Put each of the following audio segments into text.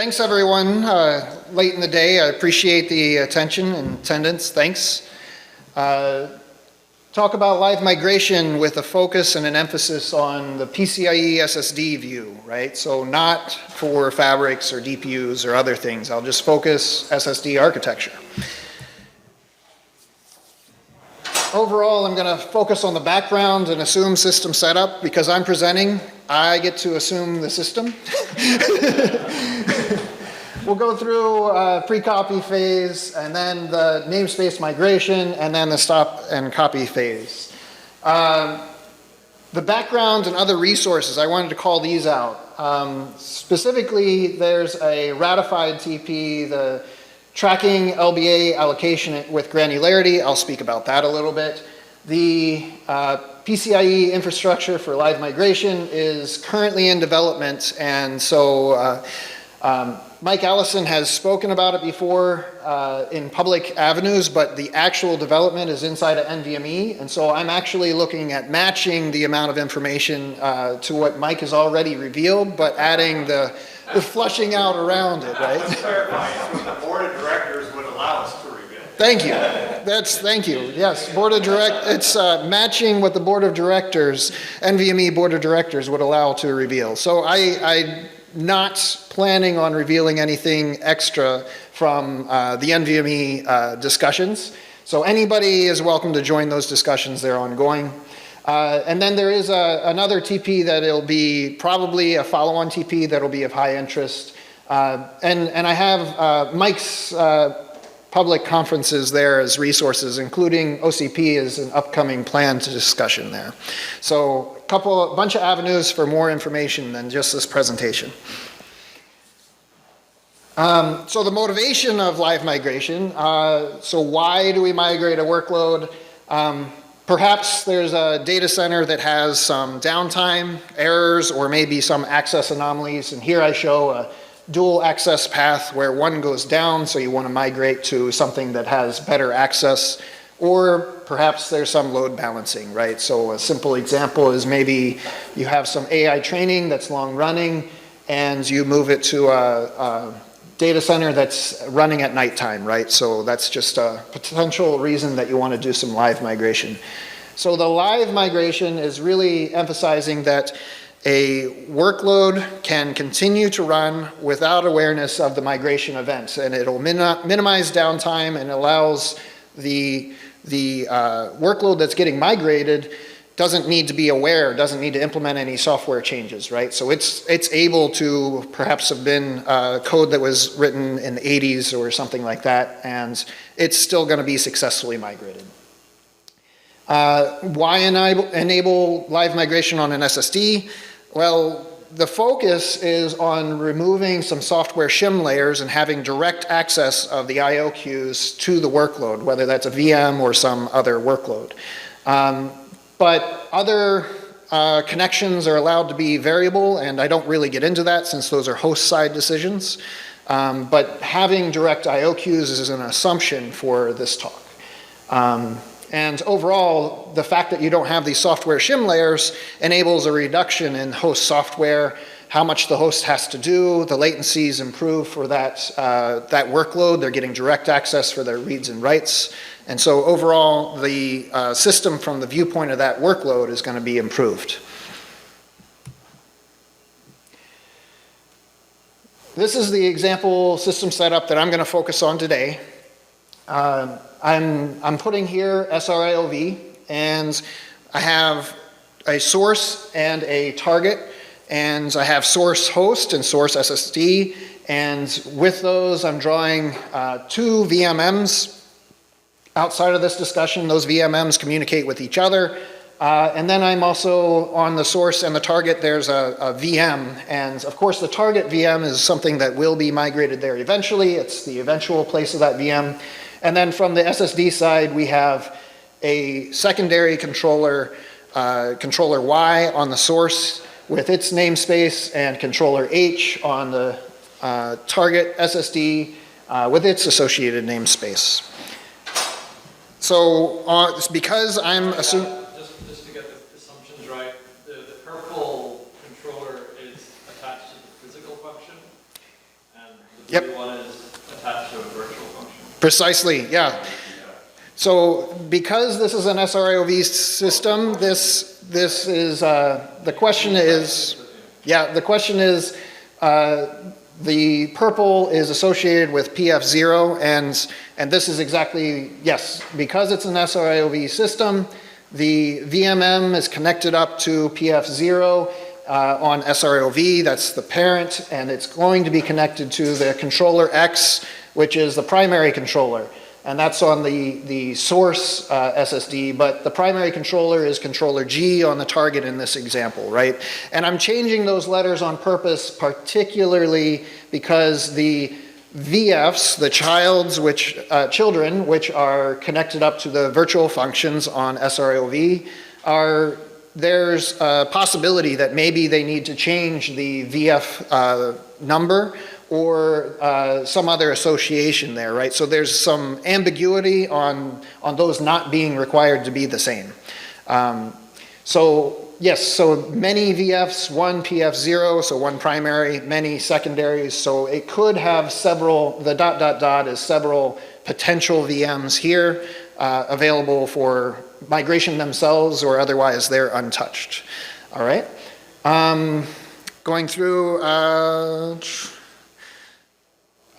thanks everyone. Late in the day, I appreciate the attention and attendance. Thanks. Talk about live migration with a focus and an emphasis on the PCIe SSD view, right? So not for fabrics or DPUs or other things. I'll just focus SSD architecture. Overall, I'm going to focus on the background and assume system setup. Because I'm presenting, I get to assume the system. We'll go through pre-copy phase, and then the namespace migration, and then the stop and copy phase. The background and other resources, I wanted to call these out. Specifically, there's a ratified TP, the tracking LBA allocation with granularity. I'll speak about that a little bit. The PCIe infrastructure for live migration is currently in development, and so Mike Allison has spoken about it before in public avenues, but the actual development is inside of NVMe, and so I'm actually looking at matching the amount of information to what Mike has already revealed, but adding the flushing out around it, right? Let's clarify, it's what the board of directors would allow us to reveal. Thank you. Thank you. Yes, it's matching what the board of directors, NVMe board of directors would allow to reveal. So I'm not planning on revealing anything extra from the NVMe discussions. So anybody is welcome to join those discussions. They're ongoing. And then there is another TP that will be probably a follow-on TP that will be of high interest. And I have Mike's public conferences there as resources, including OCP is an upcoming planned discussion there. So a bunch of avenues for more information than just this presentation. So the motivation of live migration. So why do we migrate a workload? Perhaps there's a data center that has some downtime errors or maybe some access anomalies. And here I show a dual access path where one goes down, so you want to migrate to something that has better access. Or perhaps there's some load balancing, right? So a simple example is maybe you have some AI training that's long running and you move it to a data center that's running at nighttime, right? So that's just a potential reason that you want to do some live migration. So the live migration is really emphasizing that a workload can continue to run without awareness of the migration event, and it'll minimize downtime and allows the workload that's getting migrated doesn't need to be aware, doesn't need to implement any software changes, right? So it's able to perhaps have been code that was written in the 80s or something like that, and it's still going to be successfully migrated. Why enable live migration on an SSD? Well, the focus is on removing some software shim layers and having direct access of the I/O queues to the workload, whether that's a VM or some other workload. But other connections are allowed to be variable, and I don't really get into that since those are host-side decisions. But having direct I/O queues is an assumption for this talk. And overall, the fact that you don't have these software shim layers enables a reduction in host software, how much the host has to do, the latencies improve for that workload. They're getting direct access for their reads and writes. And so overall, the system from the viewpoint of that workload is going to be improved. This is the example system setup that I'm going to focus on today. I'm putting here SRIOV, and I have a source and a target, and I have source host and source SSD, and with those I'm drawing two VMMs. Outside of this discussion, those VMMs communicate with each other. And then I'm also on the source and the target, there's a VM. And of course, the target VM is something that will be migrated there eventually. It's the eventual place of that VM. And then from the SSD side, we have a secondary controller, controller Y on the source with its namespace, and controller H on the target SSD with its associated namespace. So because I'm assuming... Just to get the assumptions right, the purple controller is attached to the physical function, and Precisely, yeah. So because this is an SRIOV system, this is, the question is, the purple is associated with PF0, and this is exactly, yes, because it's an SRIOV system, the VMM is connected up to PF0 on SRIOV, that's the parent, and it's going to be connected to the controller X, which is the primary controller. And that's on the source SSD, but the primary controller is controller G on the target in this example, right? And I'm changing those letters on purpose, particularly because the VFs, the children, which are connected up to the virtual functions on SRIOV, there's a possibility that maybe they need to change the VF number or some other association there, right? So there's some ambiguity on those not being required to be the same. So yes, so many VFs, one PF0, so one primary, many secondaries, so it could have several, the ... is several potential VMs here available for migration themselves or otherwise they're untouched. All right, going through,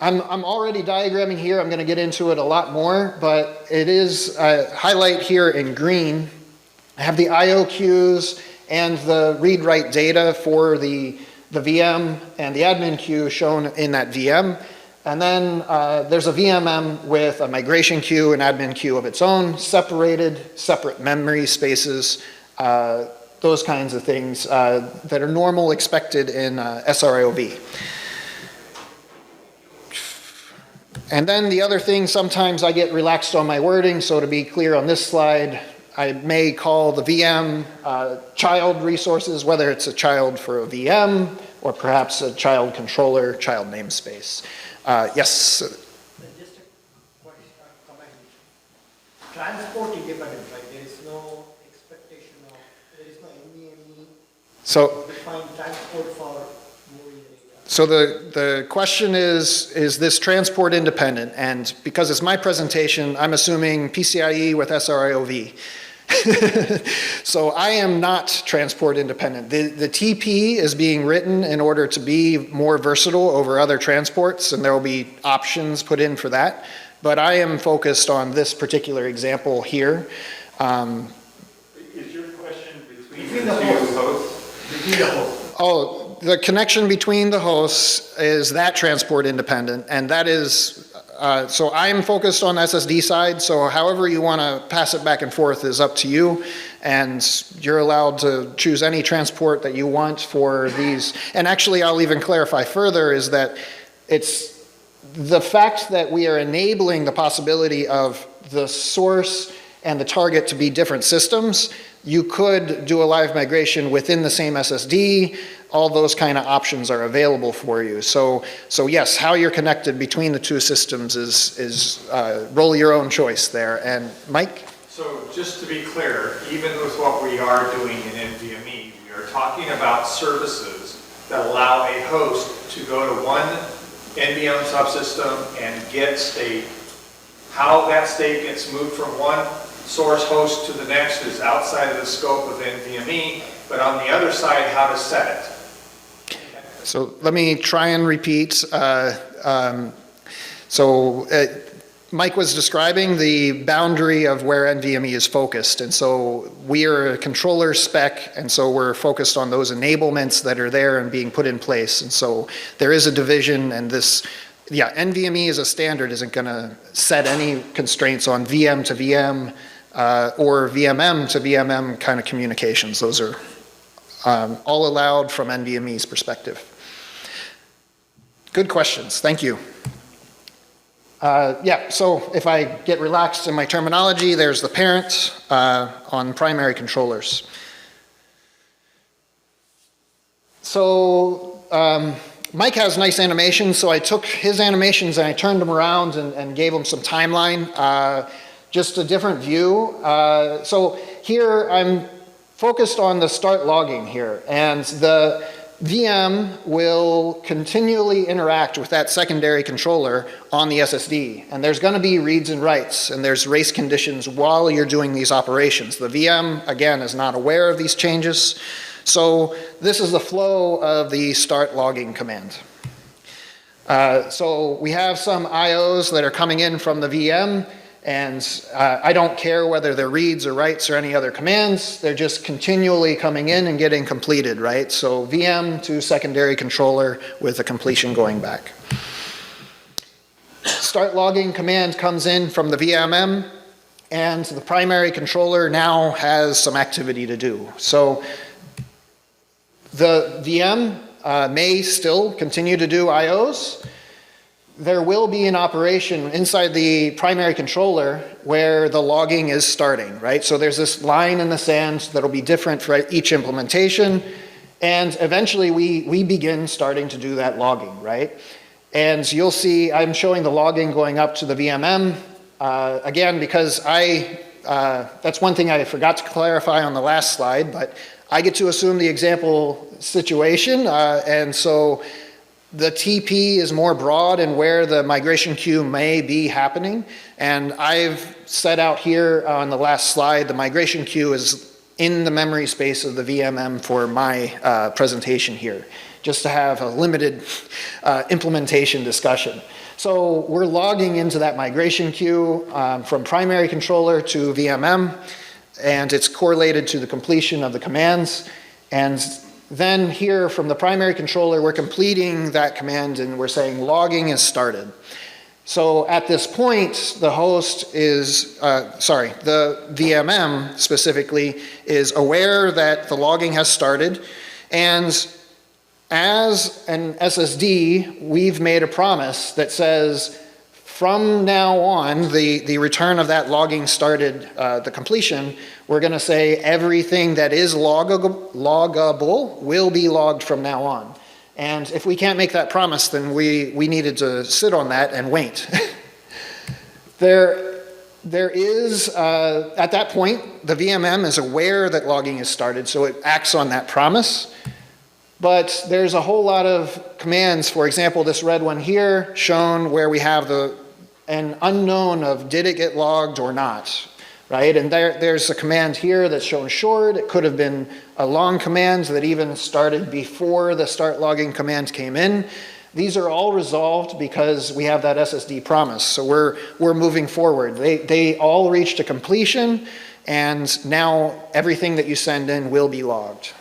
I'm already diagramming here. I'm going to get into it a lot more, but it is highlight here in green. I have the I/O queues and the read-write data for the VM and the admin queue shown in that VM. And then there's a VMM with a migration queue, an admin queue of its own, separate memory spaces, those kinds of things that are normal expected in SRIOV. And then the other thing, sometimes I get relaxed on my wording, so to be clear on this slide, I may call the VM child resources, whether it's a child for a VM or perhaps a child controller, child namespace. Yes? Just a question, comment. Transport independent, right? There is no expectation of, there is no NVMe So, defined transport for moving the data. so the question is this transport independent? And because it's my presentation, I'm assuming PCIe with SRIOV. So I am not transport independent. The TP is being written in order to be more versatile over other transports, and there will be options put in for that. But I am focused on this particular example here. Is your question between the two hosts? Between the hosts. Oh, the connection between the hosts is that transport independent, and that is, so I'm focused on SSD side, so however you want to pass it back and forth is up to you, and you're allowed to choose any transport that you want for these. And actually, I'll even clarify further is that it's the fact that we are enabling the possibility of the source and the target to be different systems. You could do a live migration within the same SSD. All those kind of options are available for you. So yes, how you're connected between the two systems is roll your own choice there. And Mike? So just to be clear, even with what we are doing in NVMe, we are talking about services that allow a host to go to one NVM subsystem and get state. How that state gets moved from one source host to the next is outside of the scope of NVMe, but on the other side, how to set it. So let me try and repeat. Mike was describing the boundary of where NVMe is focused, and so we are a controller spec, and so we're focused on those enablements that are there and being put in place, and so there is a division, and this, yeah, NVMe as a standard isn't going to set any constraints on VM to VM or VMM to VMM kind of communications. Those are all allowed from NVMe's perspective. Good questions, thank you. Yeah, so if I get relaxed in my terminology, there's the parent on primary controllers. So Mike has nice animations, so I took his animations and I turned them around and gave him some timeline, just a different view. So here I'm focused on the start logging here, and VM will continually interact with that secondary controller on the SSD. And there's going to be reads and writes, and there's race conditions while you're doing these operations. The VM, again, is not aware of these changes. So this is the flow of the start logging command. So we have some IOs that are coming in from the VM, and I don't care whether they're reads or writes or any other commands. They're just continually coming in and getting completed, right? So VM to secondary controller with a completion going back. Start logging command comes in from the VMM, and the primary controller now has some activity to do. So the VM may still continue to do IOs. There will be an operation inside the primary controller where the logging is starting, right? So there's this line in the sand that'll be different for each implementation, and eventually we begin starting to do that logging, right? And you'll see I'm showing the logging going up to the VMM, again, because that's one thing I forgot to clarify on the last slide, but I get to assume the example situation, and so the TP is more broad and where the migration queue may be happening. And I've set out here on the last slide, the migration queue is in the memory space of the VMM for my presentation here, just to have a limited implementation discussion. So we're logging into that migration queue from primary controller to VMM, and it's correlated to the completion of the commands. And then here from the primary controller, we're completing that command and we're saying logging is started. So at this point, the host is, the VMM specifically is aware that the logging has started. And as an SSD, we've made a promise that says from now on, the return of that logging started, the completion, we're going to say everything that is loggable will be logged from now on. And if we can't make that promise, then we needed to sit on that and wait. There is, at that point, the VMM is aware that logging is started, so it acts on that promise. But there's a whole lot of commands, for example, this red one here, shown where we have an unknown of did it get logged or not, right? And there's a command here that's shown short. It could have been a long command that even started before the start logging command came in. These are all resolved because we have that SSD promise. So we're moving forward. They all reached a completion, and now everything that you send in will be logged.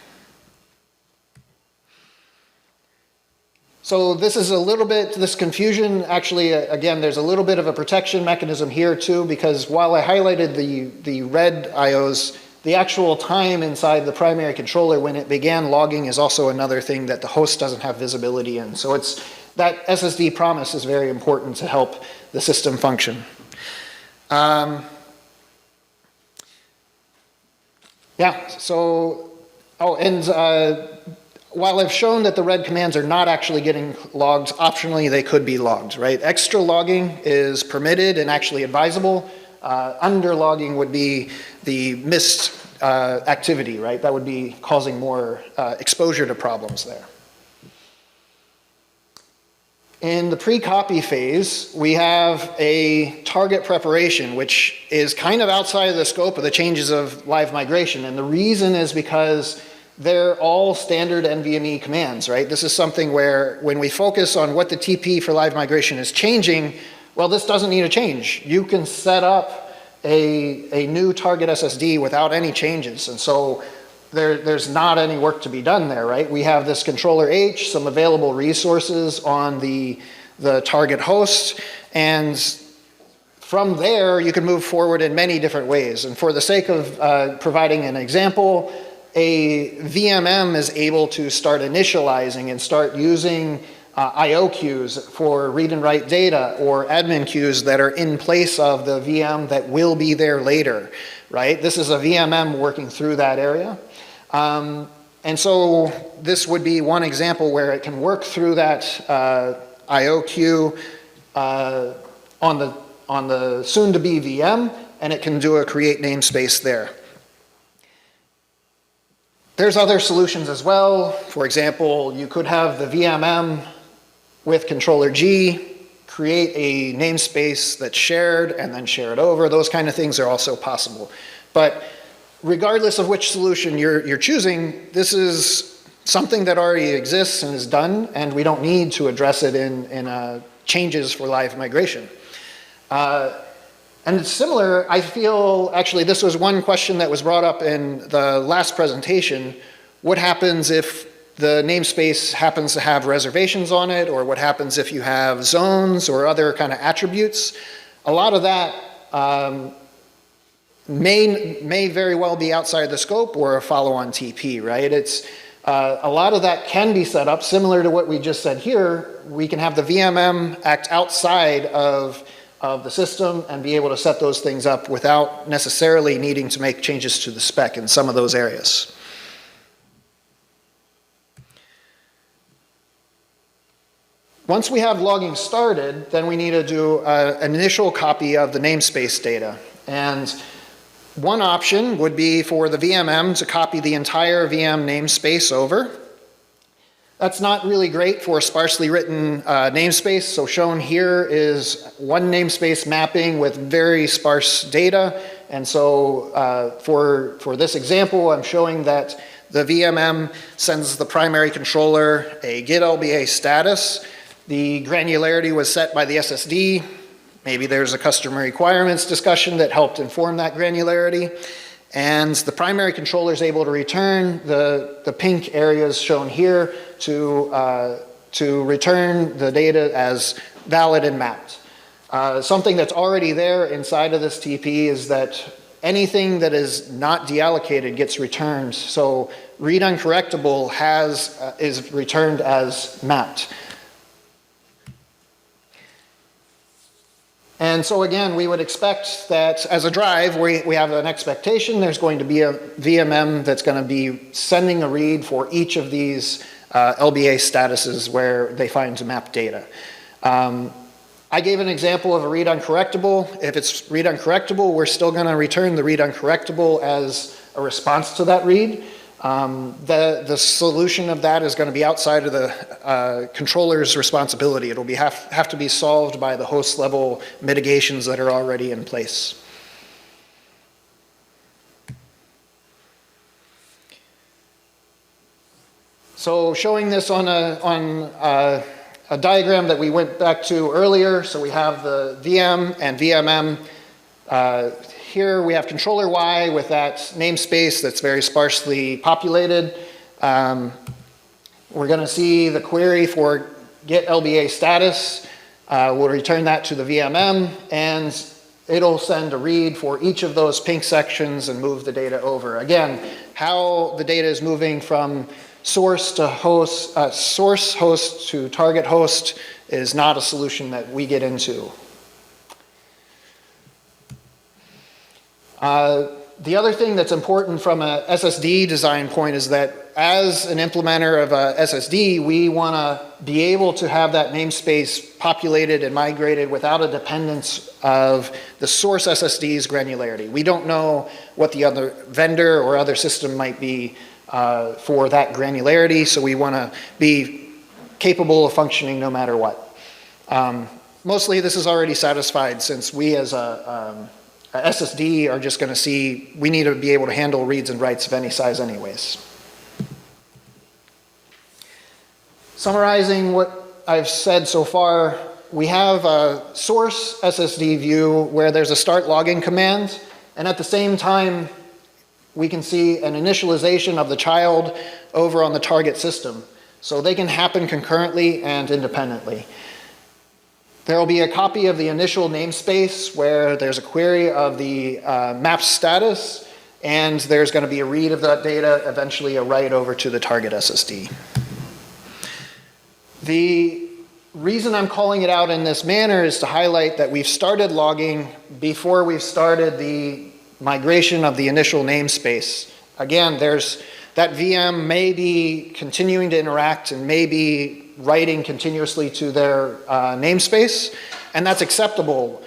So this is a little bit, this confusion, actually, again, there's a little bit of a protection mechanism here too, because while I highlighted the red IOs, the actual time inside the primary controller when it began logging is also another thing that the host doesn't have visibility in. So it's, that SSD promise is very important to help the system function. Yeah, so, while I've shown that the red commands are not actually getting logged, optionally they could be logged, right? Extra logging is permitted and actually advisable. Under logging would be the missed activity, right? That would be causing more exposure to problems there. In the pre-copy phase, we have a target preparation, which is kind of outside of the scope of the changes of live migration. And the reason is because they're all standard NVMe commands, right? This is something where when we focus on what the TP for live migration is changing, well, this doesn't need a change. You can set up a new target SSD without any changes. And so there's not any work to be done there, right? We have this controller H, some available resources on the target host, and from there you can move forward in many different ways. And for the sake of providing an example, a VMM is able to start initializing and start using IO queues for read and write data or admin queues that are in place of the VM that will be there later, right? This is a VMM working through that area. And so this would be one example where it can work through that IO queue on the soon-to-be VM, and it can do a create namespace there. There's other solutions as well. For example, you could have the VMM with controller G, create a namespace that's shared and then share it over. Those kind of things are also possible. But regardless of which solution you're choosing, this is something that already exists and is done, and we don't need to address it in changes for live migration. And it's similar, I feel, actually this was one question that was brought up in the last presentation. What happens if the namespace happens to have reservations on it, or what happens if you have zones or other kind of attributes? A lot of that may very well be outside the scope or a follow-on TP, right? It's, a lot of that can be set up similar to what we just said here. We can have the VMM act outside of the system and be able to set those things up without necessarily needing to make changes to the spec in some of those areas. Once we have logging started, then we need to do an initial copy of the namespace data. And one option would be for the VMM to copy the entire VM namespace over. That's not really great for a sparsely written namespace. So shown here is one namespace mapping with very sparse data. And so for this example, I'm showing that the VMM sends the primary controller a get LBA status. The granularity was set by the SSD. Maybe there's a customer requirements discussion that helped inform that granularity. And the primary controller is able to return the pink areas shown here to return the data as valid and mapped. Something that's already there inside of this TP is that anything that is not deallocated gets returned. So read uncorrectable is returned as mapped. And so again, we would expect that as a drive, we have an expectation there's going to be a VMM that's going to be sending a read for each of these LBA statuses where they find mapped data. I gave an example of a read uncorrectable. If it's read uncorrectable, we're still going to return the read uncorrectable as a response to that read. The solution of that is going to be outside of the controller's responsibility. It'll have to be solved by the host level mitigations that are already in place. So showing this on a diagram that we went back to earlier. So we have the VM and VMM. Here we have controller Y with that namespace that's very sparsely populated. We're going to see the query for get LBA status. We'll return that to the VMM, and it'll send a read for each of those pink sections and move the data over. Again, how the data is moving from source to host, source host to target host is not a solution that we get into. The other thing that's important from a SSD design point is that as an implementer of a SSD, we want to be able to have that namespace populated and migrated without a dependence of the source SSD's granularity. We don't know what the other vendor or other system might be for that granularity, so we want to be capable of functioning no matter what. Mostly this is already satisfied since we as a SSD are just going to see, we need to be able to handle reads and writes of any size anyways. Summarizing what I've said so far, we have a source SSD view where there's a start logging command, and at the same time, we can see an initialization of the child over on the target system. So they can happen concurrently and independently. There will be a copy of the initial namespace where there's a query of the map status, and there's going to be a read of that data, eventually a write over to the target SSD. The reason I'm calling it out in this manner is to highlight that we've started logging before we've started the migration of the initial namespace. Again, that VM may be continuing to interact and may be writing continuously to their namespace, and that's acceptable.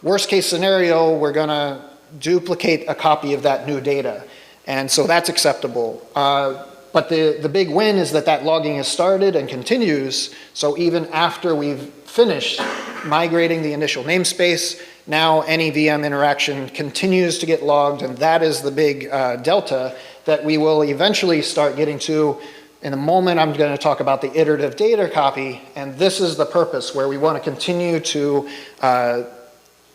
Worst case scenario, we're going to duplicate a copy of that new data. And so that's acceptable. But the big win is that that logging has started and continues. So even after we've finished migrating the initial namespace, now any VM interaction continues to get logged, and that is the big delta that we will eventually start getting to. In a moment, I'm going to talk about the iterative data copy, and this is the purpose where we want to continue to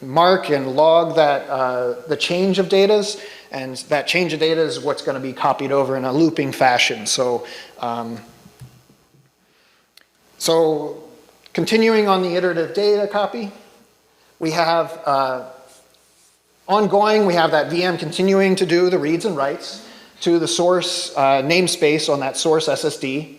mark and log that the change of datas, and that change of data is what's going to be copied over in a looping fashion. So, continuing on the iterative data copy, we have ongoing, we have that VM continuing to do the reads and writes to the source namespace on that source SSD.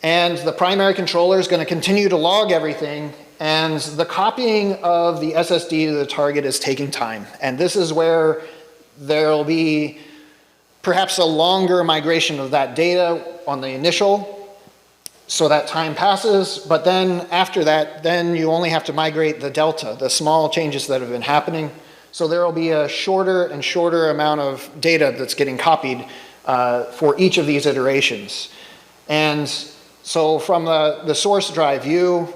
And the primary controller is going to continue to log everything, and the copying of the SSD to the target is taking time. And this is where there'll be perhaps a longer migration of that data on the initial, so that time passes, but then after that, then you only have to migrate the delta, the small changes that have been happening. So there will be a shorter and shorter amount of data that's getting copied for each of these iterations. And so from the source drive view,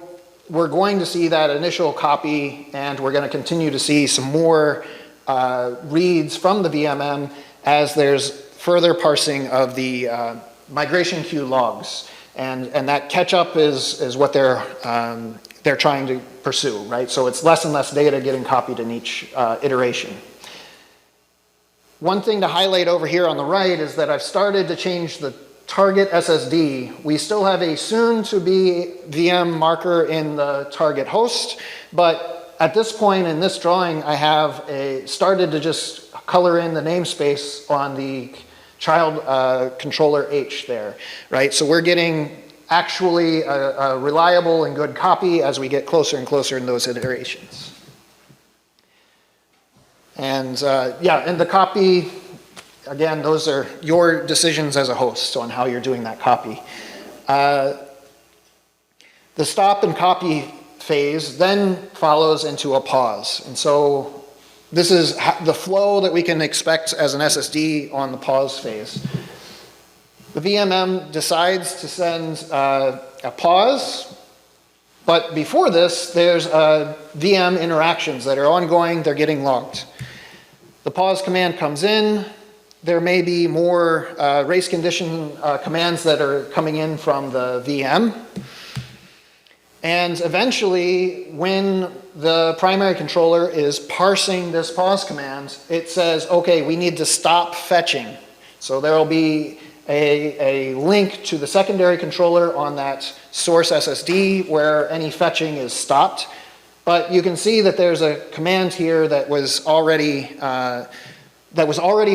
we're going to see that initial copy, and we're going to continue to see some more reads from the VMM as there's further parsing of the migration queue logs. And that catch-up is what they're trying to pursue, right? So it's less and less data getting copied in each iteration. One thing to highlight over here on the right is that I've started to change the target SSD. We still have a soon-to-be VM marker in the target host, but at this point in this drawing, I have started to just color in the namespace on the child controller H there, right? So we're getting actually a reliable and good copy as we get closer and closer in those iterations. And yeah, and the copy, again, those are your decisions as a host on how you're doing that copy. The stop and copy phase then follows into a pause. And so this is the flow that we can expect as an SSD on the pause phase. The VMM decides to send a pause, but before this, there's VM interactions that are ongoing, they're getting logged. The pause command comes in. There may be more race condition commands that are coming in from the VM. And eventually, when the primary controller is parsing this pause command, it says, okay, we need to stop fetching. So there will be a link to the secondary controller on that source SSD where any fetching is stopped. But you can see that there's a command here that was already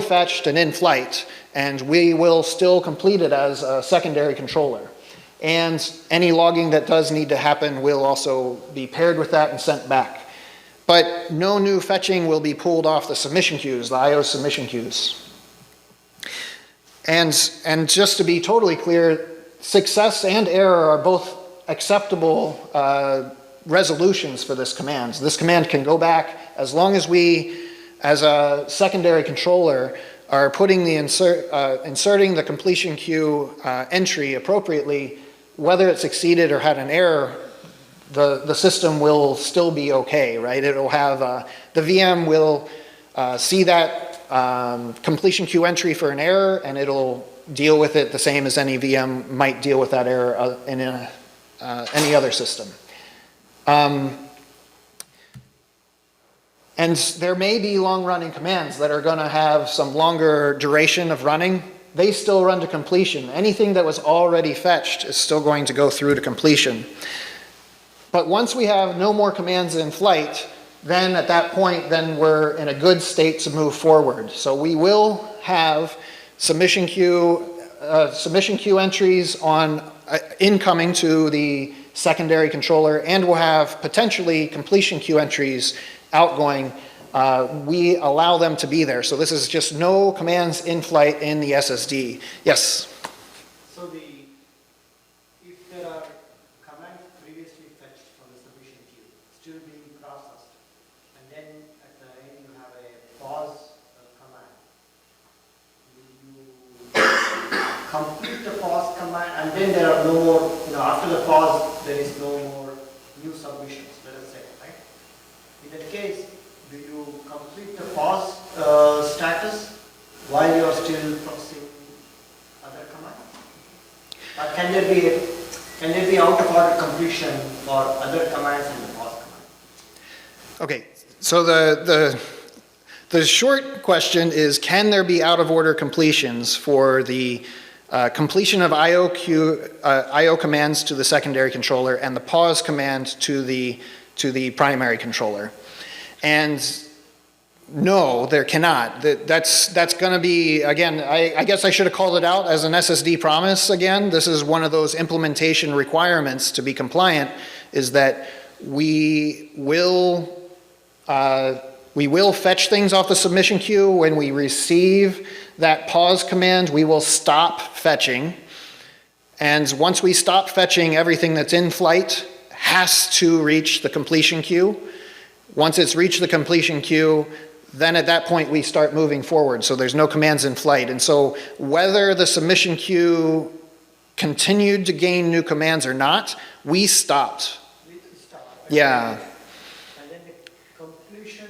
fetched and in flight, and we will still complete it as a secondary controller. And any logging that does need to happen will also be paired with that and sent back. But no new fetching will be pulled off the submission queues, the IO submission queues. And just to be totally clear, success and error are both acceptable resolutions for this command. This command can go back as long as we, as a secondary controller, are putting the inserting the completion queue entry appropriately. Whether it succeeded or had an error, the system will still be okay, right? It'll have, the VM will see that completion queue entry for an error, and it'll deal with it the same as any VM might deal with that error in any other system. And there may be long-running commands that are going to have some longer duration of running. They still run to completion. Anything that was already fetched is still going to go through to completion. But once we have no more commands in flight, then at that point, then we're in a good state to move forward. So we will have submission queue entries on incoming to the secondary controller, and we'll have potentially completion queue entries outgoing. We allow them to be there. So this is just no commands in flight in the SSD. Yes? So if there are commands previously fetched from the submission queue still being processed, and then at the end you have a pause command, complete the pause command, and then there are no more, after the pause, there is no more new submissions, let us say, right? In that case, do you complete the pause status while you are still processing other command? Or can there be out of order completion for other commands in the pause command? Okay, so the short question is, can there be out of order completions for the completion of IO commands to the secondary controller and the pause command to the primary controller? And no, there cannot. That's going to be, again, I guess I should have called it out as an SSD promise again. This is one of those implementation requirements to be compliant, is that we will fetch things off the submission queue. When we receive that pause command, we will stop fetching. And once we stop fetching, everything that's in flight has to reach the completion queue. Once it's reached the completion queue, then at that point we start moving forward. So there's no commands in flight. And so whether the submission queue continued to gain new commands or not, we stopped. Yeah. And then the completion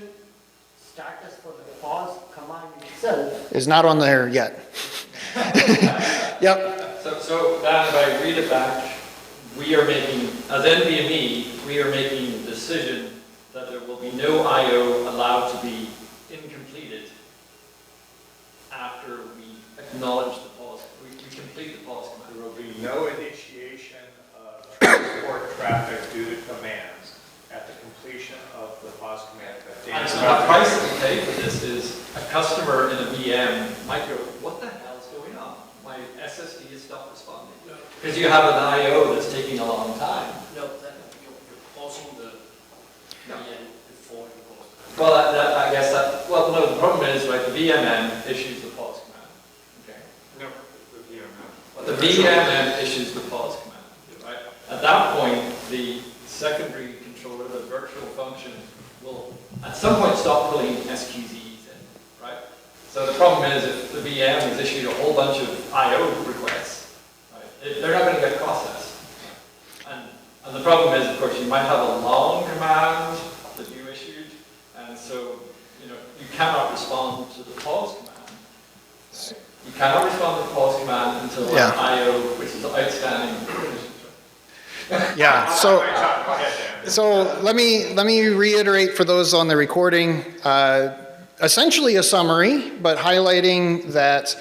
status for the pause command itself Is not on there yet. Yep. So Dan, if I read it back, we are making, as NVMe, we are making the decision that there will be no I/O allowed to be incompleted after we acknowledge the pause, we complete the pause command. There will be no initiation of transport traffic due to commands at the completion of the pause command. And so the price that we pay for this is a customer in a VM might go, what the hell is going on? My SSD has stopped responding. Because you have an I/O that's taking a long time. No, you're pausing the VM before you pause. Well, I guess that, well, no, the problem is, right, the VMM issues the pause command, okay? No, the VMM. But the VMM issues the pause command, right? At that point, the secondary controller, the virtual function, will at some point stop pulling SQZs in, right? So the problem is, if the VM has issued a whole bunch of I/O requests, right, they're not going to get processed. And the problem is, of course, you might have a long command that you issued, and so, you cannot respond to the pause command. Right? You cannot respond to the pause command until Yeah. I/O, which is outstanding. Yeah, so let me reiterate for those on the recording, essentially a summary, but highlighting that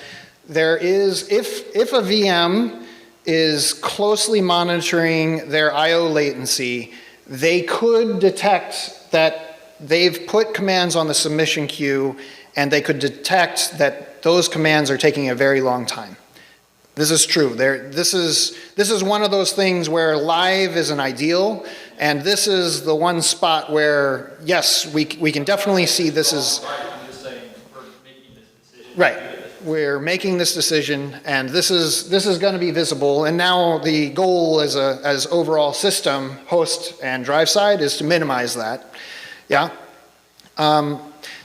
there is, if a VM is closely monitoring their I/O latency, they could detect that they've put commands on the submission queue, and they could detect that those commands are taking a very long time. This is true. This is one of those things where live is an ideal, and this is the one spot where, yes, we can definitely see this is... I'm just saying, we're making this decision. Right. We're making this decision, and this is going to be visible. And now the goal as overall system, host and drive side, is to minimize that. Yeah.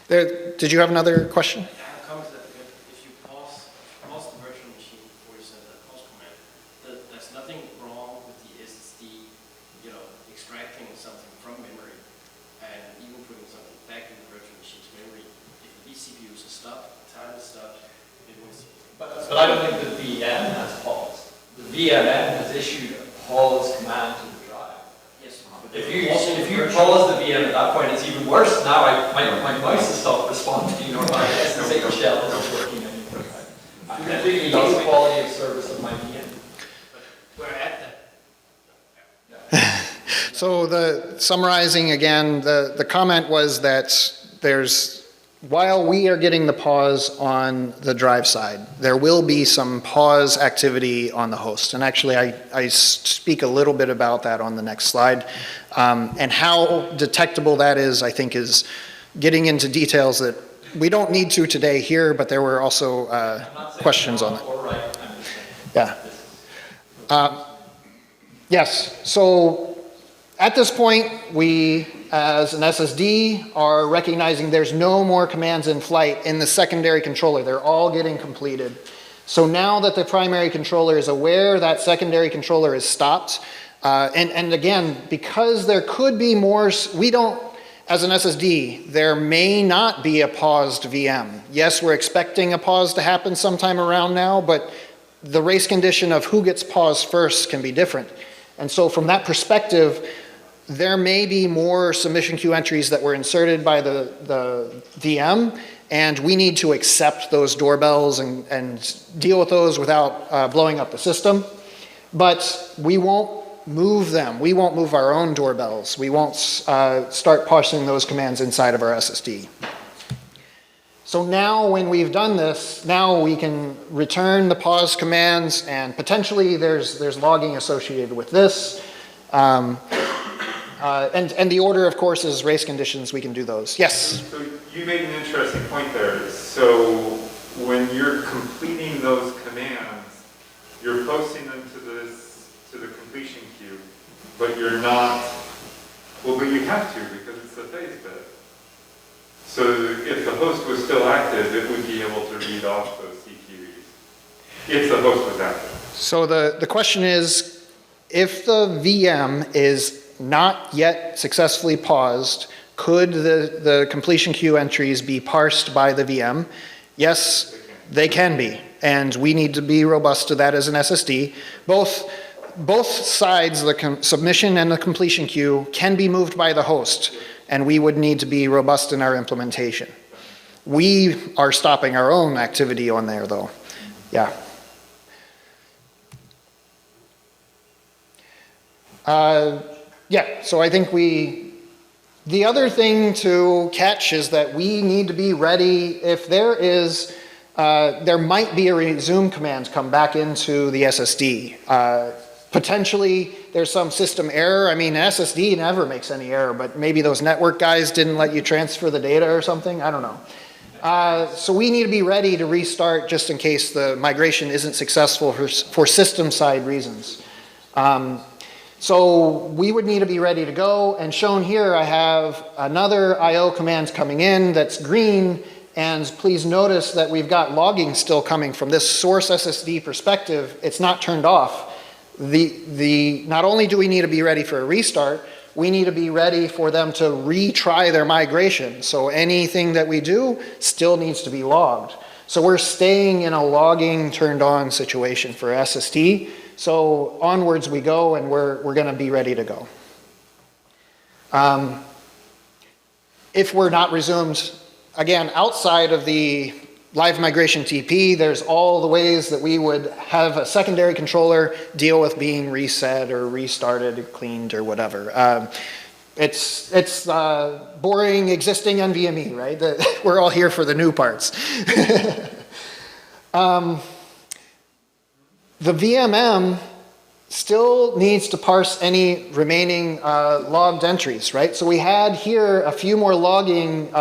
Did you have another question? How comes that if you pause the virtual machine before you send that pause command, there's nothing wrong with the SSD, extracting something from memory and even putting something back in the virtual machine's memory. If the CPUs are stopped, time is stopped, it was. But I don't think the VM has paused. The VMM has issued a pause command to the drive. Yes. If you pause the VM at that point, it's even worse. Now my mouse has stopped responding, or my SSH shell isn't working anymore. I completely lost the quality of service of my VM. We're at that. So summarizing again, the comment was that while we are getting the pause on the drive side, there will be some pause activity on the host. And actually, I speak a little bit about that on the next slide. And how detectable that is, I think, is getting into details that we don't need to today here, but there were also questions on that. Or right, I'm just saying. Yeah. Yes, so at this point, we, as an SSD, are recognizing there's no more commands in flight in the secondary controller. They're all getting completed. So now that the primary controller is aware that secondary controller is stopped, and again, because there could be more, we don't, as an SSD, there may not be a paused VM. Yes, we're expecting a pause to happen sometime around now, but the race condition of who gets paused first can be different. And so from that perspective, there may be more submission queue entries that were inserted by the VM, and we need to accept those doorbells and deal with those without blowing up the system. But we won't move them. We won't move our own doorbells. We won't start parsing those commands inside of our SSD. So now when we've done this, now we can return the pause commands, and potentially there's logging associated with this. And the order, of course, is race conditions. We can do those. Yes? So you made an interesting point there. So when you're completing those commands, you're posting them to the completion queue, but you're not, well, but you have to because it's the phase bit. So if the host was still active, it would be able to read off those CQEs, if the host was active. So the question is, if the VM is not yet successfully paused, could the completion queue entries be parsed by the VM? Yes, they can be, and we need to be robust to that as an SSD. Both sides, the submission and the completion queue, can be moved by the host, and we would need to be robust in our implementation. We are stopping our own activity on there, though. Yeah. Yeah, so I think the other thing to catch is that we need to be ready if there might be a resume command come back into the SSD. Potentially, there's some system error. I mean, an SSD never makes any error, but maybe those network guys didn't let you transfer the data or something. I don't know. So we need to be ready to restart just in case the migration isn't successful for system-side reasons. So we would need to be ready to go, and shown here I have another IO command coming in that's green, and please notice that we've got logging still coming from this source SSD perspective. It's not turned off. Not only do we need to be ready for a restart, we need to be ready for them to retry their migration. So anything that we do still needs to be logged. So we're staying in a logging turned on situation for SSD. So onwards we go, and we're going to be ready to go. If we're not resumed, again, outside of the live migration TP, there's all the ways that we would have a secondary controller deal with being reset or restarted, cleaned, or whatever. It's boring existing NVMe, right? We're all here for the new parts. The VMM still needs to parse any remaining logged entries, right? So we had here a few more logging,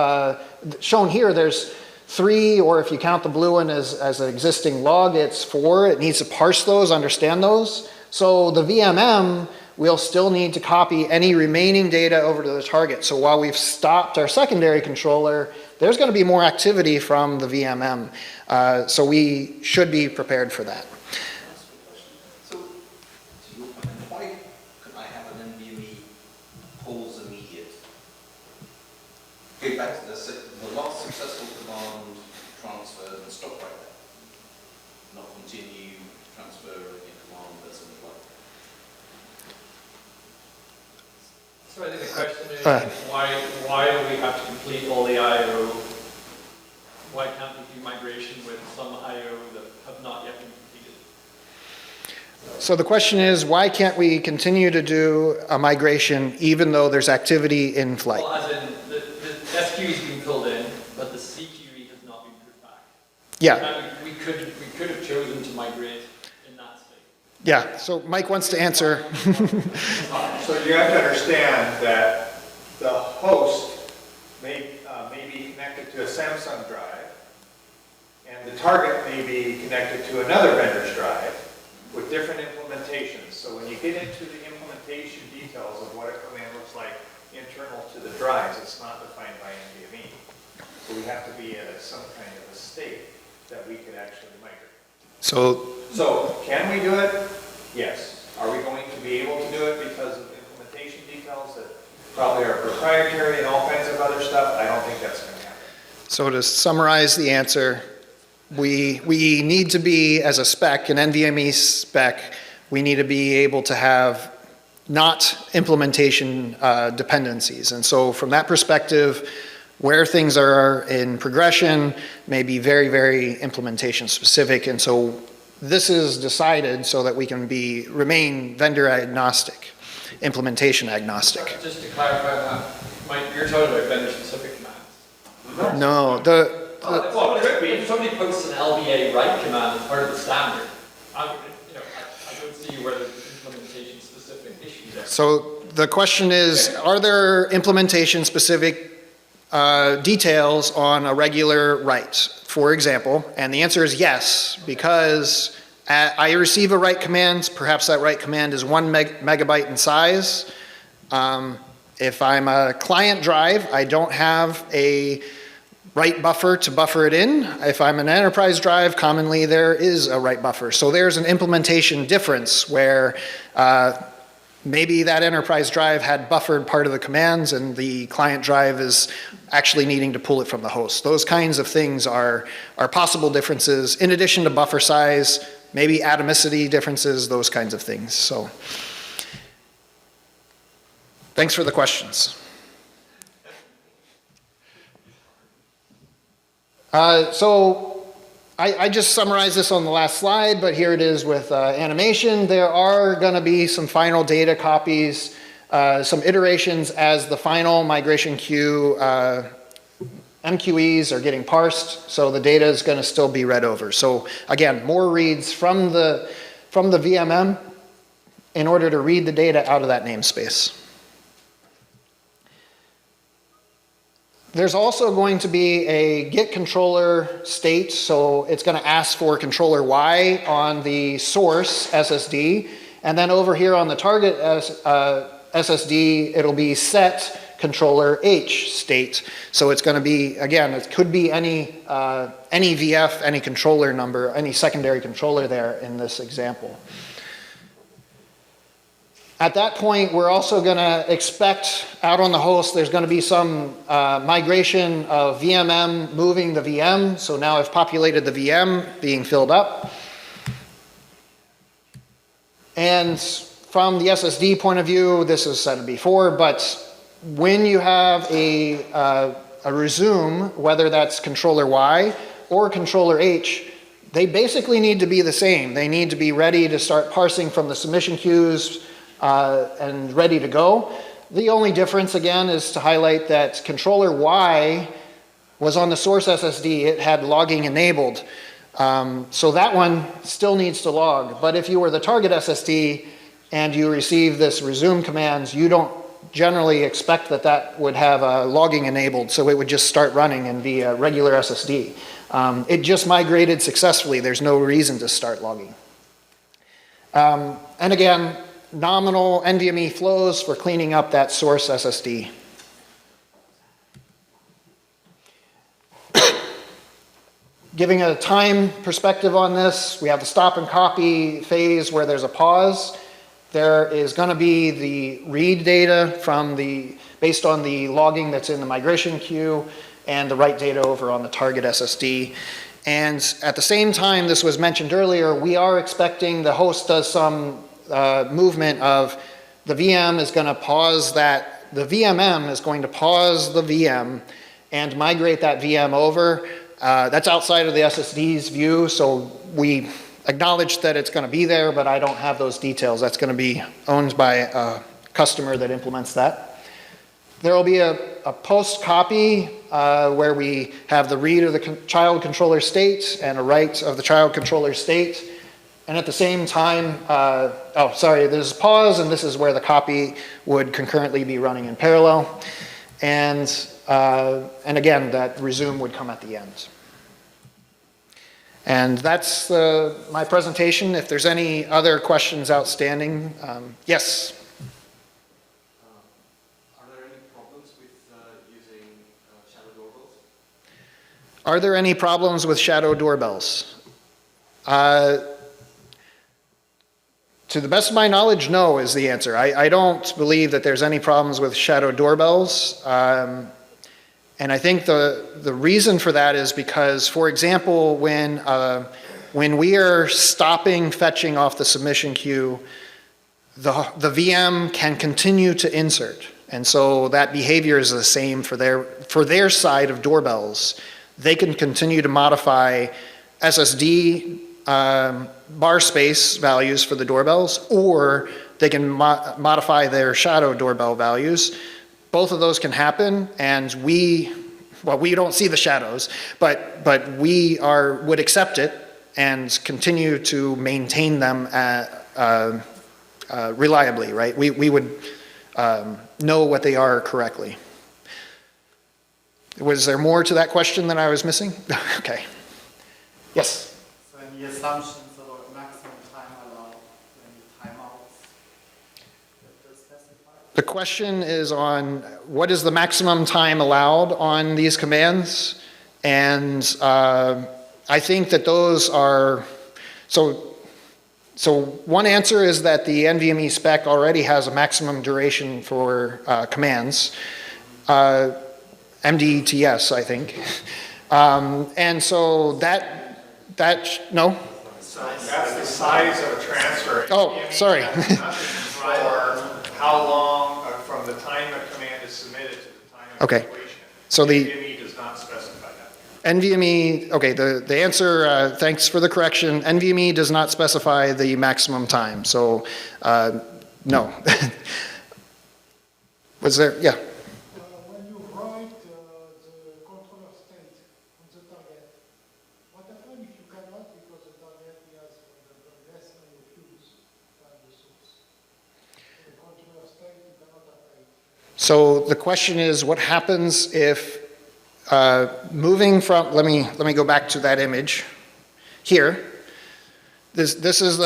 shown here there's 3, or if you count the blue one as an existing log, it's 4. It needs to parse those, understand those. So the VMM will still need to copy any remaining data over to the target. So while we've stopped our secondary controller, there's going to be more activity from the VMM. So we should be prepared for that. So, to your point, why could I have an NVMe pause immediate? Go back to the last successful command, transfer, and stop right there. Not continue, transfer, a command, or something like that. So I think the question is, why do we have to complete all the I/O? Why can't we do migration with some I/O that have not yet been completed? So the question is, why can't we continue to do a migration even though there's activity in flight? Well, as in, the SQE has been filled in, but the CQE has not been put back. Yeah. And we could have chosen to migrate in that state. Yeah, so Mike wants to answer. So you have to understand that the host may be connected to a Samsung drive, and the target may be connected to another vendor's drive with different implementations. So when you get into the implementation details of what a command looks like internal to the drives, it's not defined by NVMe. So we have to be at some kind of a state that we could actually migrate. So So can we do it? Yes. Are we going to be able to do it because of implementation details that probably are proprietary and all kinds of other stuff? I don't think that's going to happen. So to summarize the answer, we need to be, as a spec, an NVMe spec, we need to be able to have not implementation dependencies. And so from that perspective, where things are in progression may be very, very implementation specific. And so this is decided so that we can remain vendor agnostic, implementation agnostic. Just to clarify that, Mike, you're talking about vendor-specific commands. No, Well, it could be. If somebody posts an LBA write command as part of the standard, I don't see where the implementation-specific issues are. so the question is, are there implementation specific details on a regular write, for example? And the answer is yes, because I receive a write command, perhaps that write command is 1 megabyte in size. If I'm a client drive, I don't have a write buffer to buffer it in. If I'm an enterprise drive, commonly there is a write buffer. So there's an implementation difference where maybe that enterprise drive had buffered part of the commands and the client drive is actually needing to pull it from the host. Those kinds of things are possible differences in addition to buffer size, maybe atomicity differences, those kinds of things. So thanks for the questions. So I just summarized this on the last slide, but here it is with animation. There are going to be some final data copies, some iterations as the final migration queue MQEs are getting parsed, so the data is going to still be read over. So again, more reads from the VMM in order to read the data out of that namespace. There's also going to be a get controller state, so it's going to ask for controller Y on the source SSD, and then over here on the target SSD, it'll be set controller H state. So it's going to be, again, it could be any VF, any controller number, any secondary controller there in this example. At that point, we're also going to expect out on the host, there's going to be some migration of VMM moving the VM. So now I've populated the VM being filled up. And from the SSD point of view, this was said before, but when you have a resume, whether that's controller Y or controller H, they basically need to be the same. They need to be ready to start parsing from the submission queues and ready to go. The only difference, again, is to highlight that controller Y was on the source SSD. It had logging enabled. So that one still needs to log. But if you were the target SSD and you receive this resume commands, you don't generally expect that that would have logging enabled. So it would just start running and be a regular SSD. It just migrated successfully. There's no reason to start logging. And again, nominal NVMe flows for cleaning up that source SSD. Giving a time perspective on this, we have the stop and copy phase where there's a pause. There is going to be the read data from based on the logging that's in the migration queue and the write data over on the target SSD. And at the same time, this was mentioned earlier, we are expecting the host does some movement of the VM is going to pause that, the VMM is going to pause the VM and migrate that VM over. That's outside of the SSD's view, so we acknowledge that it's going to be there, but I don't have those details. That's going to be owned by a customer that implements that. There will be a post copy where we have the read of the child controller state and a write of the child controller state. And at the same time, there's a pause, and this is where the copy would concurrently be running in parallel. And again, that resume would come at the end. And that's my presentation. If there's any other questions outstanding, yes? Are there any problems with using shadow doorbells? Are there any problems with shadow doorbells? To the best of my knowledge, no is the answer. I don't believe that there's any problems with shadow doorbells. And I think the reason for that is because, for example, when we are stopping fetching off the submission queue, the VM can continue to insert. And so that behavior is the same for their side of doorbells. They can continue to modify SSD bar space values for the doorbells, or they can modify their shadow doorbell values. Both of those can happen, and we don't see the shadows, but we would accept it and continue to maintain them reliably, right? We would know what they are correctly. Was there more to that question that I was missing? Okay. Yes? So any assumptions about maximum time allowed when you timeouts that are specified? The question is on what is the maximum time allowed on these commands? And I think that those are, so one answer is that the NVMe spec already has a maximum duration for commands. MDTS, I think. And so no? That's the size of a transfer. Oh, sorry. For how long, from the time a command is submitted to the time of Okay. completion. So the NVMe does not specify that. NVMe, okay, the answer, thanks for the correction. NVMe does not specify the maximum time, so no. Was there, yeah. When you write the controller state on the target, what happens if you cannot because the target has less IOQs than the source? The controller state you cannot apply. So the question is, what happens if moving from, let me go back to that image here. This is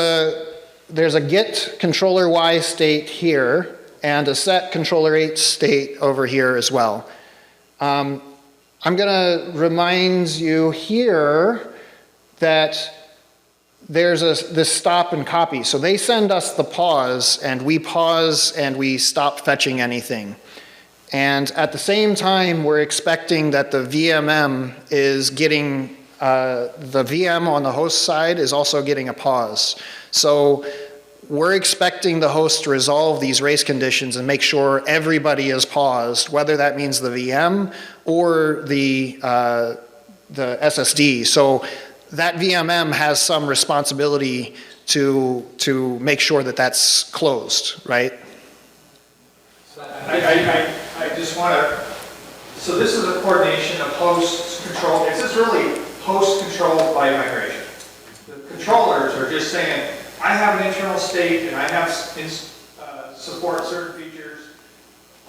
there's a get controller Y state here and a set controller H state over here as well. I'm gonna remind you here that there's this stop and copy. So they send us the pause and we stop fetching anything. And at the same time, we're expecting that the VMM is getting, the VM on the host side is also getting a pause. So we're expecting the host to resolve these race conditions and make sure everybody is paused, whether that means the VM or the SSD. So that VMM has some responsibility to make sure that that's closed, right? I just want to, so this is a coordination of host control. This is really host control by migration. The controllers are just saying, I have an internal state and I have support certain features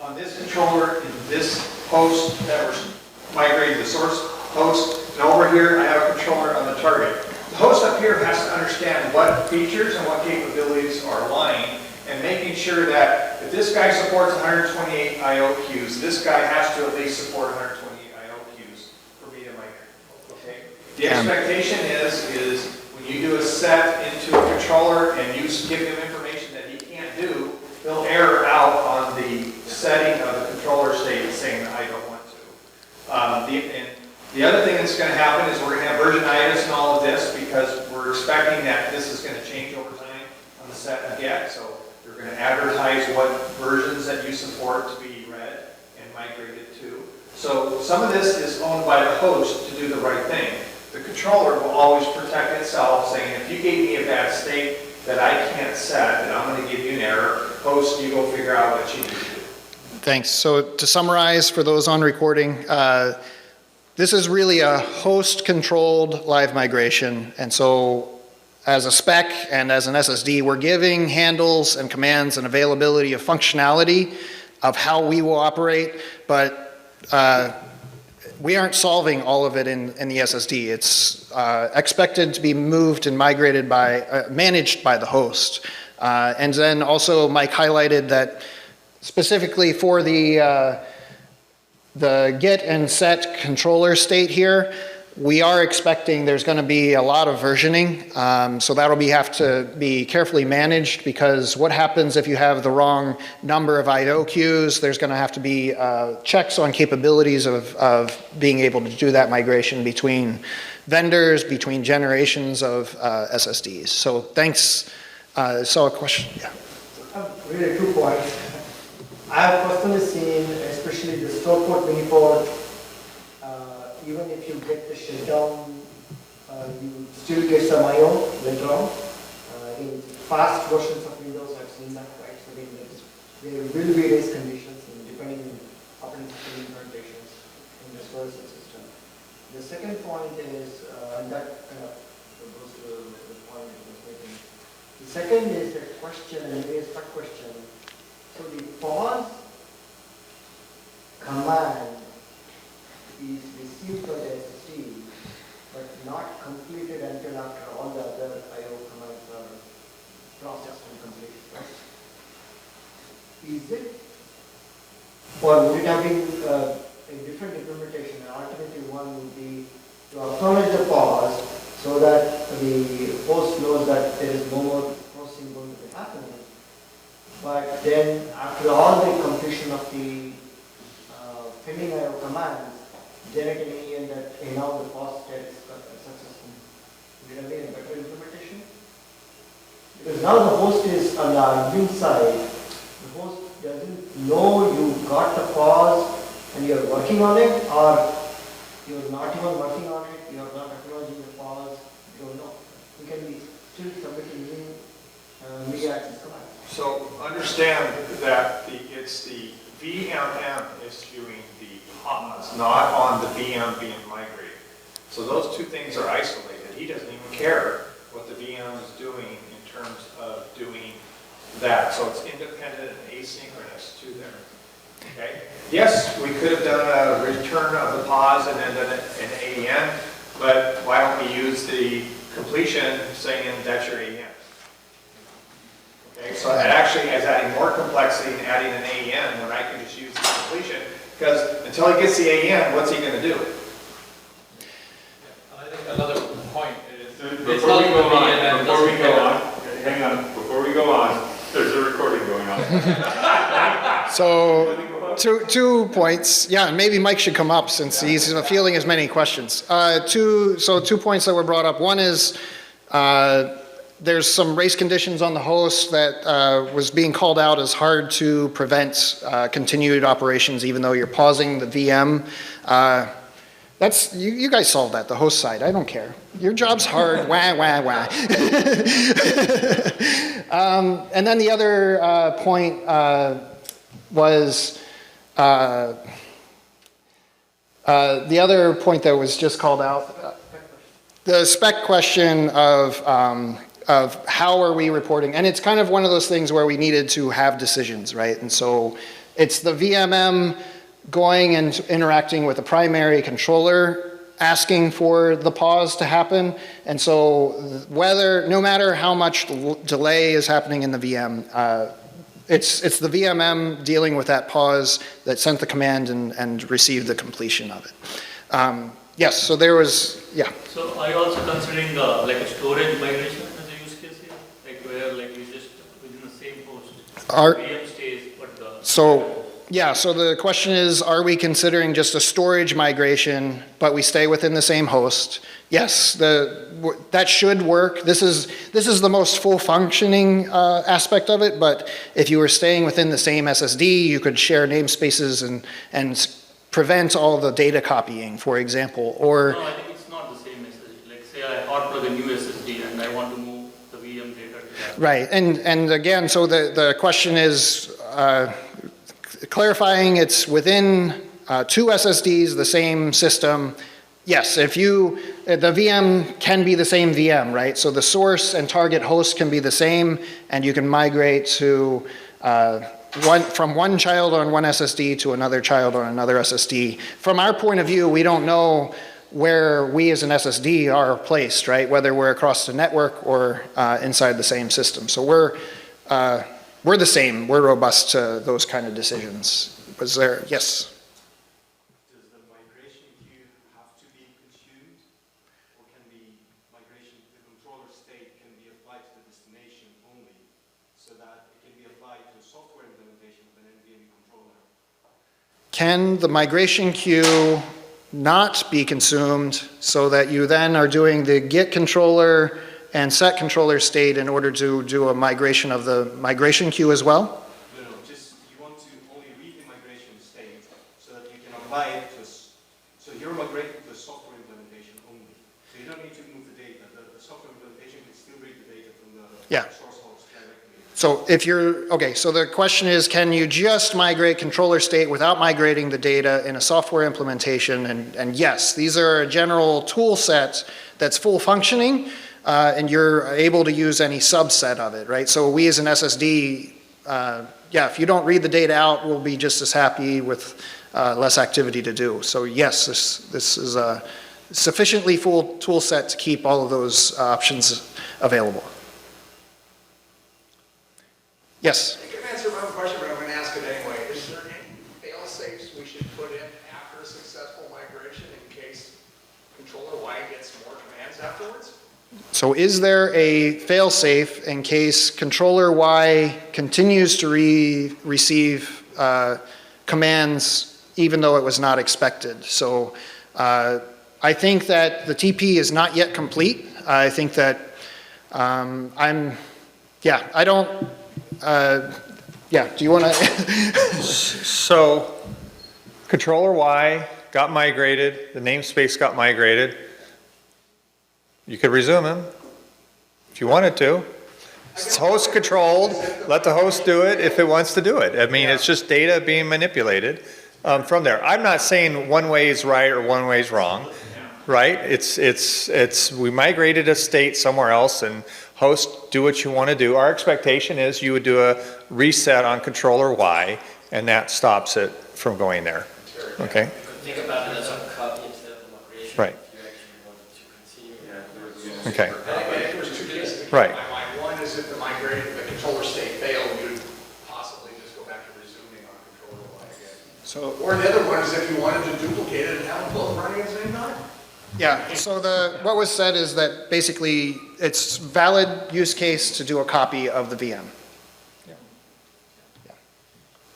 on this controller in this host that was migrated to the source host. And over here, I have a controller on the target. The host up here has to understand what features and what capabilities are lying, and making sure that if this guy supports 128 IO queues, this guy has to at least support 128 IO queues for me to migrate. Okay? The expectation is when you do a set into a controller and you give him information that he can't do, he'll error out on the setting of the controller state saying that I don't want to. The other thing that's going to happen is we're going to have versionitis and all of this because we're expecting that this is going to change over time on the set and get. So you're going to advertise what versions that you support to be read and migrated to. So some of this is owned by the host to do the right thing. The controller will always protect itself, saying if you gave me a bad state that I can't set, then I'm going to give you an error. Host, you go figure out what you need to do. Thanks. So to summarize for those on recording, this is really a host-controlled live migration. And so as a spec and as an SSD, we're giving handles and commands and availability of functionality of how we will operate, but we aren't solving all of it in the SSD. It's expected to be moved and migrated managed by the host. And then also Mike highlighted that specifically for the get and set controller state here, we are expecting there's going to be a lot of versioning, so that'll have to be carefully managed, because what happens if you have the wrong number of I/O queues? There's going to have to be checks on capabilities of being able to do that migration between vendors, between generations of SSDs. So thanks. So a question, yeah. Really 2 points. I have personally seen, especially the store port, mini port, even if you get the shutdown, you still get some I/O later on. In fast versions of Windows, I've seen that, right? So there will be race conditions depending on operating system implementations in the storage system. The second point is, and that kind of goes to the point I was making. The second is a question, and it is a question. So the pause command is received by the SSD, but not completed until after all the other I/O commands are processed and completed. Right? Is it, or would it have been a different implementation? An alternative one would be to acknowledge the pause so that the host knows that there is no more processing going to be happening. But then, after all the completion of the pending I/O commands, generate an AEN that now the pause state is successful. Would it have been a better implementation? Because now the host is on the admin side, the host doesn't know you got the pause and you're working on it, or you're not even working on it, you're not acknowledging the pause, you don't know. You can be still submitting new media access commands. So understand that it's the VMM issuing the pause, not on the VM being migrated. So those two things are isolated. He doesn't even care what the VM is doing in terms of doing that. So it's independent and asynchronous to there. Okay? Yes, we could have done a return of the pause and then done an AEN, but why don't we use the completion saying that's your AEN? Okay, so that actually is adding more complexity and adding an AEN when I can just use the completion, because until he gets the AEN, what's he going to do? I think another point is, Before we go on, there's a recording going on. So, two points. Yeah, and maybe Mike should come up since he's fielding as many questions. 2 points that were brought up. One is there's some race conditions on the host that was being called out as hard to prevent continued operations even though you're pausing the VM. That's, you guys solved that, the host side. I don't care. Your job's hard. Wah, wah, wah. And then the other point was, the other point that was just called out, the spec question of how are we reporting, and it's kind of one of those things where we needed to have decisions, right? And so it's the VMM going and interacting with the primary controller, asking for the pause to happen. And so no matter how much delay is happening in the VM, it's the VMM dealing with that pause that sent the command and received the completion of it. Yes, so there was, yeah. So are you also considering like a storage migration as a use case here? Like where like you just within the same host, VM stays, but the... So the question is, are we considering just a storage migration, but we stay within the same host? Yes, that should work. This is the most full functioning aspect of it, but if you were staying within the same SSD, you could share namespaces and prevent all the data copying, for example, or... No, I think it's not the same SSD. Like say I hot plug a new SSD and I want to move the VM data to that. Right, and again, so the question is, clarifying it's within 2 SSDs, the same system. Yes, the VM can be the same VM, right? So the source and target host can be the same, and you can migrate to from one child on one SSD to another child on another SSD. From our point of view, we don't know where we as an SSD are placed, right? Whether we're across the network or inside the same system. So we're the same. We're robust to those kind of decisions. Was there, yes? Does the migration queue have to be consumed can the migration queue not be consumed so that you then are doing the get controller and set controller state in order to do a migration of the migration queue as well? No, just you want to only read the migration state so that you can apply it to, so you're migrating to the software implementation only. So you don't need to move the data. The software implementation can still read the data from the source host directly. So if you're, okay, so the question is, can you just migrate controller state without migrating the data in a software implementation? And yes, these are a general tool set that's full functioning, and you're able to use any subset of it, right? So we as an SSD, if you don't read the data out, we'll be just as happy with less activity to do. So yes, this is a sufficiently full tool set to keep all of those options available. Yes? You can answer my own question, but I'm going to ask it anyway. Is there any fail-safes we should put in after a successful migration in case controller Y gets more commands afterwards? So is there a fail-safe in case controller Y continues to receive commands even though it was not expected? So I think that the TP is not yet complete. I think that do you want to? So controller Y got migrated, the namespace got migrated. You could resume him if you wanted to. It's host controlled, let the host do it if it wants to do it. I mean, it's just data being manipulated from there. I'm not saying one way is right or one way is wrong, right? We migrated a state somewhere else, and host, do what you want to do. Our expectation is you would do a reset on controller Y, and that stops it from going there. Okay? Think about it as a copy instead of a migration. Right. If you actually wanted to continue. Okay. There's two cases that Right. come to my mind. One is if the controller state failed, you'd possibly just go back to resuming on controller Y again. Or the other one is if you wanted to duplicate it and have them both running at the same time. Yeah, so what was said is that basically it's valid use case to do a copy of the VM.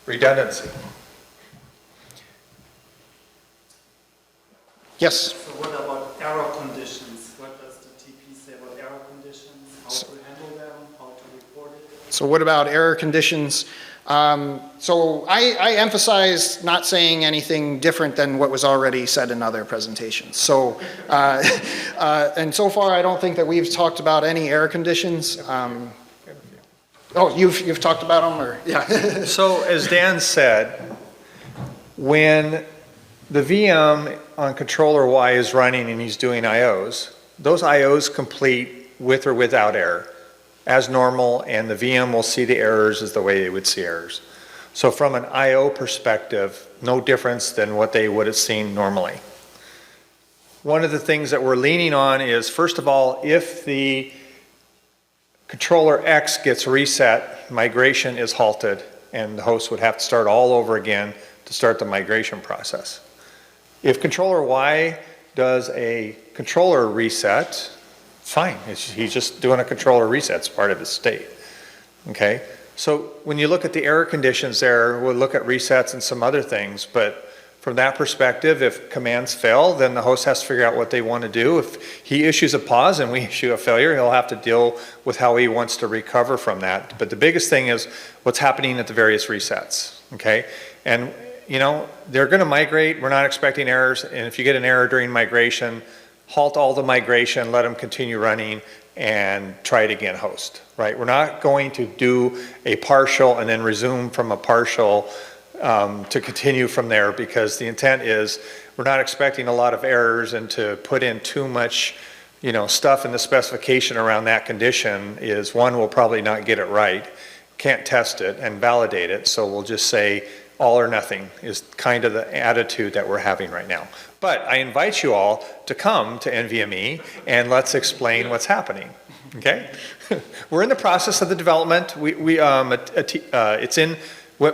Redundancy. Yes? So what about error conditions? What does the TP say about error conditions? How to handle them? How to report it? So what about error conditions? So I emphasize not saying anything different than what was already said in other presentations. So, and so far I don't think that we've talked about any error conditions. You've talked about them, or yeah. So as Dan said, when the VM on controller Y is running and he's doing IOs, those IOs complete with or without error as normal, and the VM will see the errors as the way they would see errors. So from an IO perspective, no difference than what they would have seen normally. One of the things that we're leaning on is, first of all, if the controller X gets reset, migration is halted, and the host would have to start all over again to start the migration process. If controller Y does a controller reset, fine, he's just doing a controller reset, it's part of his state, okay? So when you look at the error conditions there, we'll look at resets and some other things, but from that perspective, if commands fail, then the host has to figure out what they want to do. If he issues a pause and we issue a failure, he'll have to deal with how he wants to recover from that. But the biggest thing is what's happening at the various resets, okay? And you know, they're going to migrate, we're not expecting errors, and if you get an error during migration, halt all the migration, let them continue running, and try it again host, right? We're not going to do a partial and then resume from a partial to continue from there, because the intent is we're not expecting a lot of errors, and to put in too much, you know, stuff in the specification around that condition is, one, we'll probably not get it right, can't test it and validate it, so we'll just say all or nothing is kind of the attitude that we're having right now. But I invite you all to come to NVMe and let's explain what's happening, okay? We're in the process of the development. Went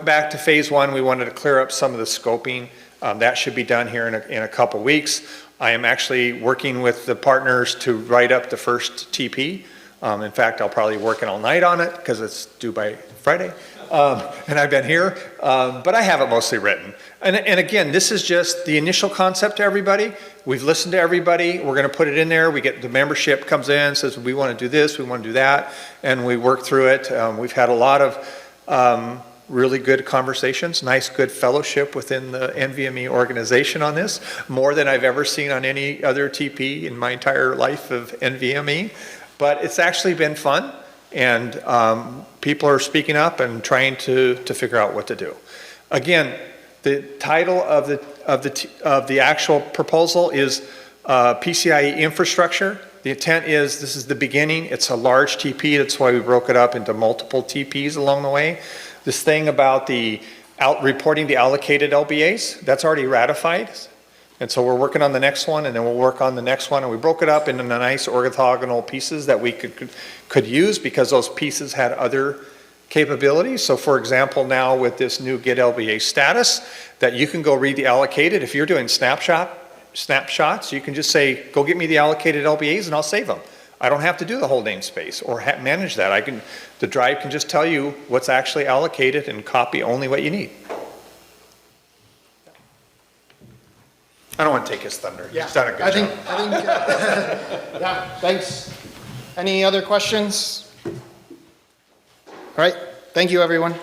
back to phase 1. We wanted to clear up some of the scoping. That should be done here in a couple weeks. I am actually working with the partners to write up the first TP. In fact, I'll probably be working all night on it because it's due by Friday. and I've been here, but I have it mostly written. And again, this is just the initial concept to everybody. We've listened to everybody. We're going to put it in there. We get the membership comes in, says we want to do this, we want to do that, and we work through it. We've had a lot of really good conversations, nice, good fellowship within the NVMe organization on this, more than I've ever seen on any other TP in my entire life of NVMe. But it's actually been fun, and people are speaking up and trying to figure out what to do. Again, the title of the actual proposal is PCIe Infrastructure. The intent is this is the beginning. It's a large TP. That's why we broke it up into multiple TPs along the way. This thing about reporting the allocated LBAs, that's already ratified. And so we're working on the next one, and then we'll work on the next one. And we broke it up into nice orthogonal pieces that we could use because those pieces had other capabilities. So for example, now with this new get LBA status, that you can go read the allocated. If you're doing snapshots, you can just say, go get me the allocated LBAs and I'll save them. I don't have to do the whole namespace or manage that. The drive can just tell you what's actually allocated and copy only what you need. I don't want to take his thunder. He's done a good job. I think yeah, thanks. Any other questions? All right, thank you, everyone.